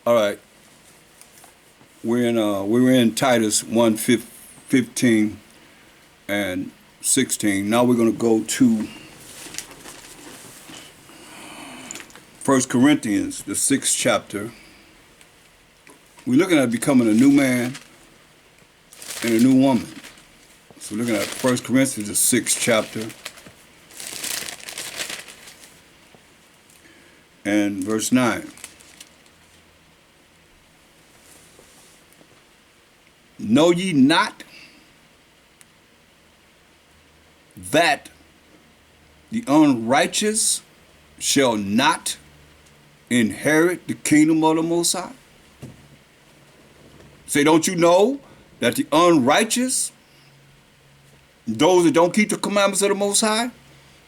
All right. We were in Titus 1:15 and 16. Now we're going to go to 1 Corinthians, the 6th chapter. We're looking at becoming a new man and a new woman. So we're looking at 1 Corinthians, the 6th chapter, and verse 9. Know ye not that the unrighteous shall not inherit the kingdom of the Most High? Say, don't you know that the unrighteous, those that don't keep the commandments of the Most High?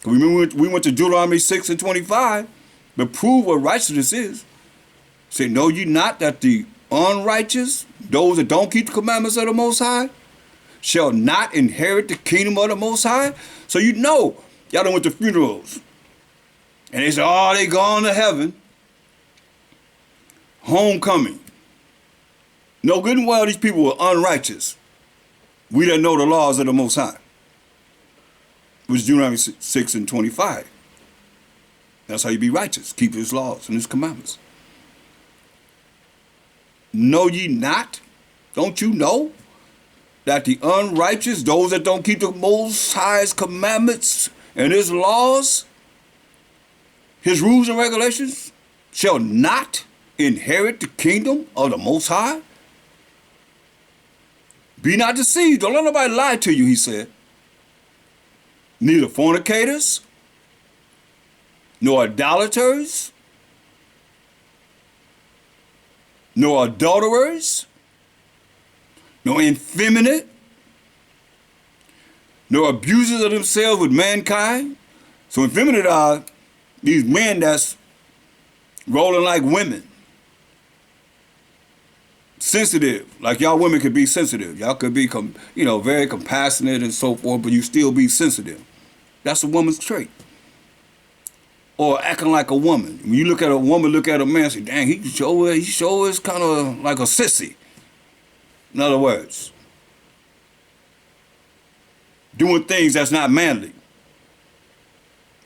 Remember, we went to Deuteronomy 6:25 to prove what righteousness is. Say, know ye not that the unrighteous, those that don't keep the commandments of the Most High, shall not inherit the kingdom of the Most High? So you know, y'all done went to funerals, and they say, oh, they gone to heaven. Homecoming. No, good and well, these people were unrighteous. We didn't know the laws of the Most High. It was Deuteronomy 6:25. That's how you be righteous. Keep his laws and his commandments. Know ye not? Don't you know that the unrighteous, those that don't keep the Most High's commandments and his laws, his rules and regulations, shall not inherit the kingdom of the Most High? Be not deceived. Don't let nobody lie to you, he said. Neither fornicators, nor idolaters, nor adulterers, nor effeminate, nor abusers of themselves with mankind. So effeminate are these men that's rolling like women. Sensitive, like y'all women could be sensitive. Y'all could be, very compassionate and so forth, but you still be sensitive. That's a woman's trait. Or acting like a woman. When you look at a woman, look at a man, say, dang, he sure is kind of like a sissy. In other words, doing things that's not manly.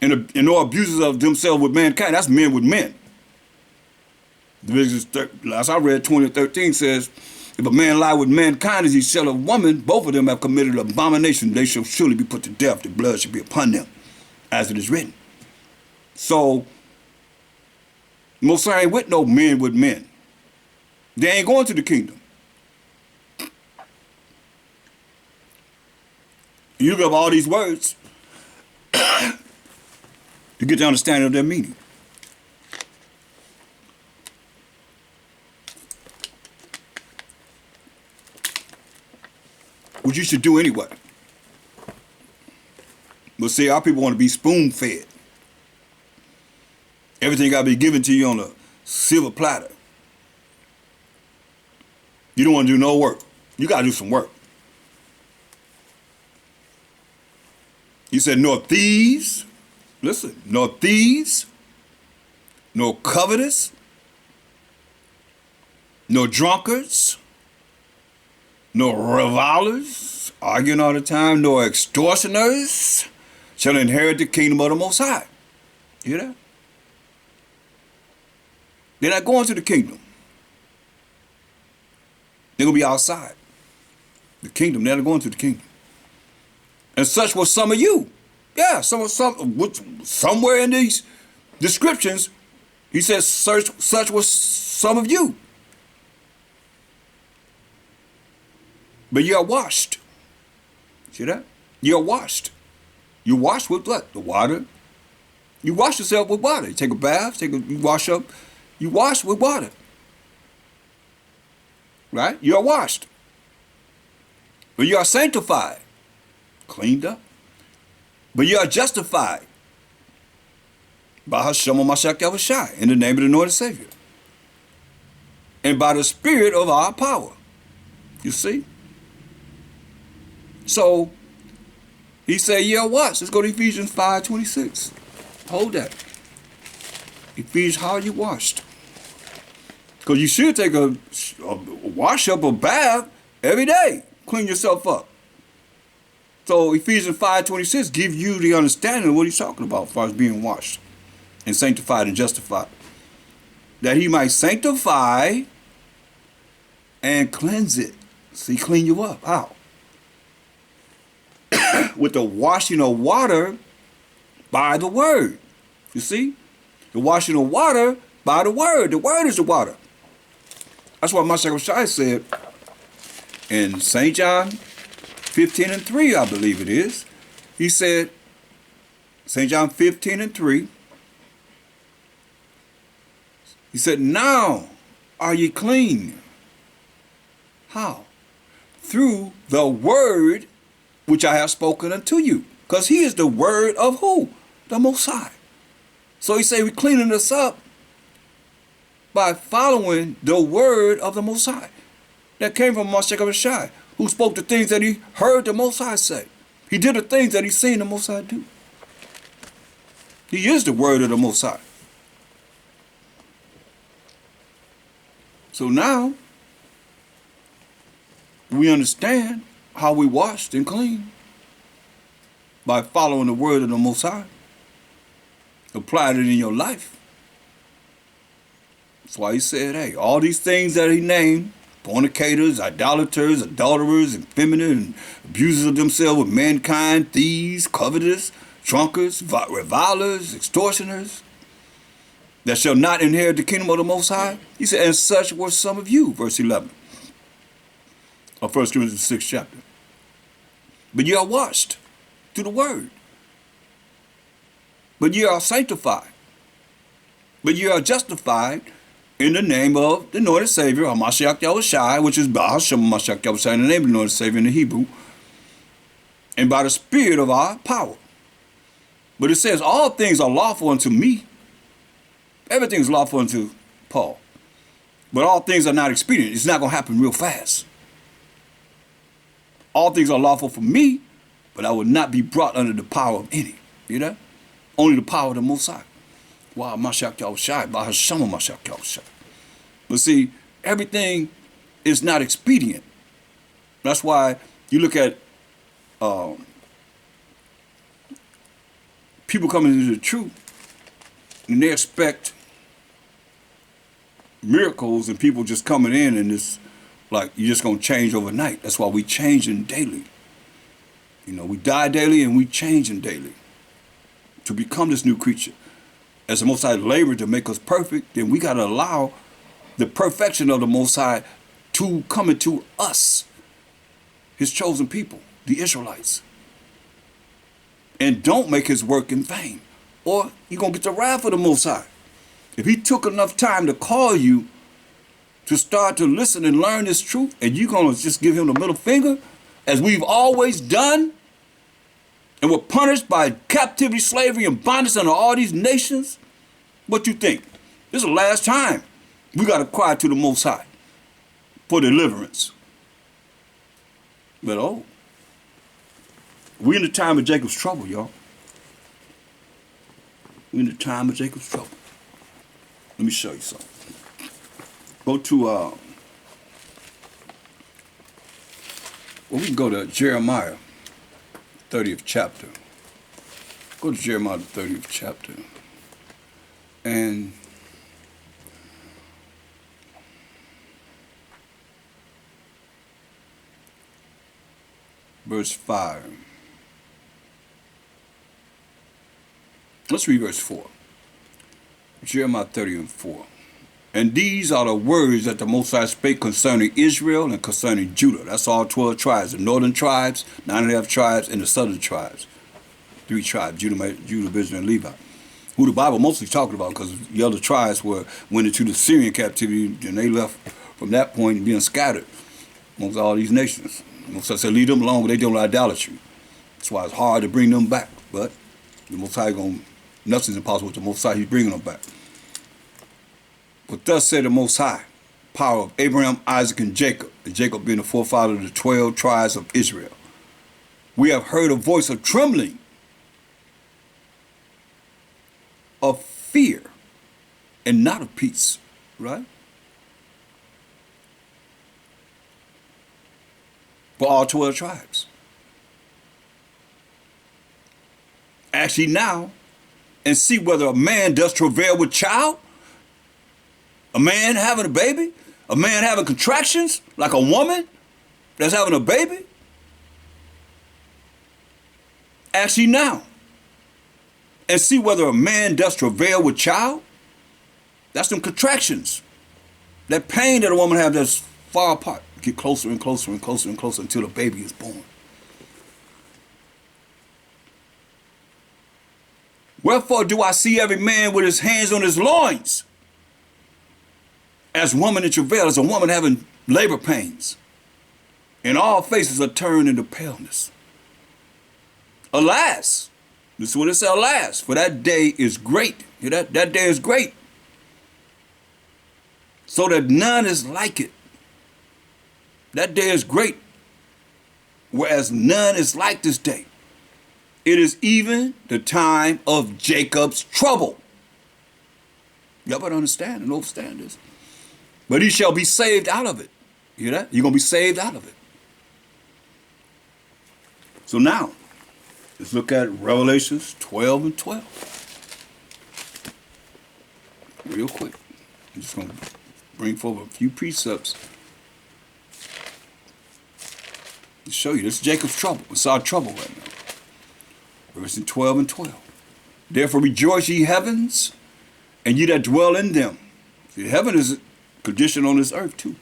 And no abuses of themselves with mankind. That's men with men. As I read 20:13 says, if a man lie with mankind as he shall a woman, both of them have committed abomination. They shall surely be put to death. The blood shall be upon them, as it is written. So, Most High ain't with no men with men. They ain't going to the kingdom. You look up all these words to get the understanding of their meaning. Which you should do anyway. But see, our people want to be spoon-fed. Everything got to be given to you on a silver platter. You don't want to do no work. You got to do some work. He said, nor thieves, listen, nor thieves, nor covetous, nor drunkards, nor revilers, arguing all the time, nor extortioners shall inherit the kingdom of the Most High. You hear that? They're not going to the kingdom. They're going to be outside the kingdom. They're not going to the kingdom. And such was some of you. Yeah, somewhere in these descriptions, he says, such was some of you. But you are washed. See that? You are washed. You wash with what? The water. You wash yourself with water. You take a bath, you wash up. You wash with water. Right? You are washed. But you are sanctified. Cleaned up. But you are justified by Hashem Mashiach Yahushai, in the name of the Lord and Savior. And by the Spirit of our power. You see? So, he said, yeah, watch. Let's go to Ephesians 5:26. Hold that. Ephesians, how are you washed? Because you should take a wash up, a bath every day. Clean yourself up. So Ephesians 5:26 gives you the understanding of what he's talking about as far as being washed and sanctified and justified. That he might sanctify and cleanse it. See, clean you up. How? With the washing of water by the word. You see? The washing of water by the word. The word is the water. That's what Mashiach Shai said in St. John 15:3, I believe it is. He said, St. John 15:3, he said, now are ye clean. How? Through the word which I have spoken unto you. Because he is the word of who? The Most High. So he said we're cleaning us up by following the word of the Most High. That came from Mashiach Shai, who spoke the things that he heard the Most High say. He did the things that he seen the Most High do. He is the word of the Most High. So now, we understand how we washed and clean by following the word of the Most High. Apply it in your life. That's why he said, hey, all these things that he named, fornicators, idolaters, adulterers, effeminate, and abusers of themselves with mankind, thieves, covetous, drunkards, revilers, extortioners, that shall not inherit the kingdom of the Most High. He said, and such were some of you, verse 11 of 1 Corinthians 6th chapter. But ye are washed through the word. But ye are sanctified. But ye are justified in the name of the Lord and Savior, HaMashiach Yahushai, which is Bahashem Mashiach Yahushai, in the name of the Lord and Savior in the Hebrew, and by the Spirit of our power. But it says, all things are lawful unto me. Everything is lawful unto Paul. But all things are not expedient. It's not going to happen real fast. All things are lawful for me, but I will not be brought under the power of any. You know? Only the power of the Most High. Wow, Mashiach Yahushai, Bahashem Mashiach Yahushai. But see, everything is not expedient. That's why you look at people coming into the truth, and they expect miracles and people just coming in and it's like you're just going to change overnight. That's why we changing daily. You know, we die daily and we changing daily to become this new creature. As the Most High labored to make us perfect, then we got to allow the perfection of the Most High to come into us, his chosen people, the Israelites. And don't make his work in vain, or you're going to get the wrath of the Most High. If he took enough time to call you to start to listen and learn this truth, and you're going to just give him the middle finger, as we've always done, and we're punished by captivity, slavery, and bondage under all these nations, what you think? This is the last time we got to cry to the Most High for deliverance. But we in the time of Jacob's trouble, y'all. We in the time of Jacob's trouble. Let me show you something. Go to, we can go to Jeremiah, 30th chapter. Go to Jeremiah, the 30th chapter. And verse 5. Let's read verse 4. Jeremiah 30:4. And these are the words that the Most High spake concerning Israel and concerning Judah. That's all 12 tribes. The northern tribes, 9.5 tribes, and the southern tribes. 3 tribes, Judah, Benjamin, and Levi. Who the Bible mostly talking about, because the other tribes went into the Syrian captivity, and they left from that point being scattered amongst all these nations. Most High said, leave them alone, they dealing with idolatry. That's why it's hard to bring them back. But the Most High nothing's impossible with the Most High. He's bringing them back. But thus said the Most High, power of Abraham, Isaac, and Jacob being the forefather of the 12 tribes of Israel. We have heard a voice of trembling, of fear, and not of peace, right? for all 12 tribes. Ask ye now and see whether a man does travail with child, a man having a baby, a man having contractions like a woman that's having a baby. Ask ye now and see whether a man does travail with child. That's them contractions. That pain that a woman has that's far apart. Get closer and closer and closer and closer until the baby is born. Wherefore do I see every man with his hands on his loins, as woman in travail, as a woman having labor pains, and all faces are turned into paleness. Alas, this is what it says, alas, for that day is great. Hear that? That day is great. So that none is like it. That day is great, whereas none is like this day. It is even the time of Jacob's trouble. Y'all better understand and understand this. But he shall be saved out of it. You hear that? You're going to be saved out of it. So now, let's look at Revelations 12 and 12. Real quick. I'm just going to bring forward a few precepts to show you. This is Jacob's trouble. It's our trouble right now. Verses 12 and 12. Therefore rejoice ye heavens, and ye that dwell in them. See, heaven is a condition on this earth too.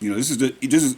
You know, this is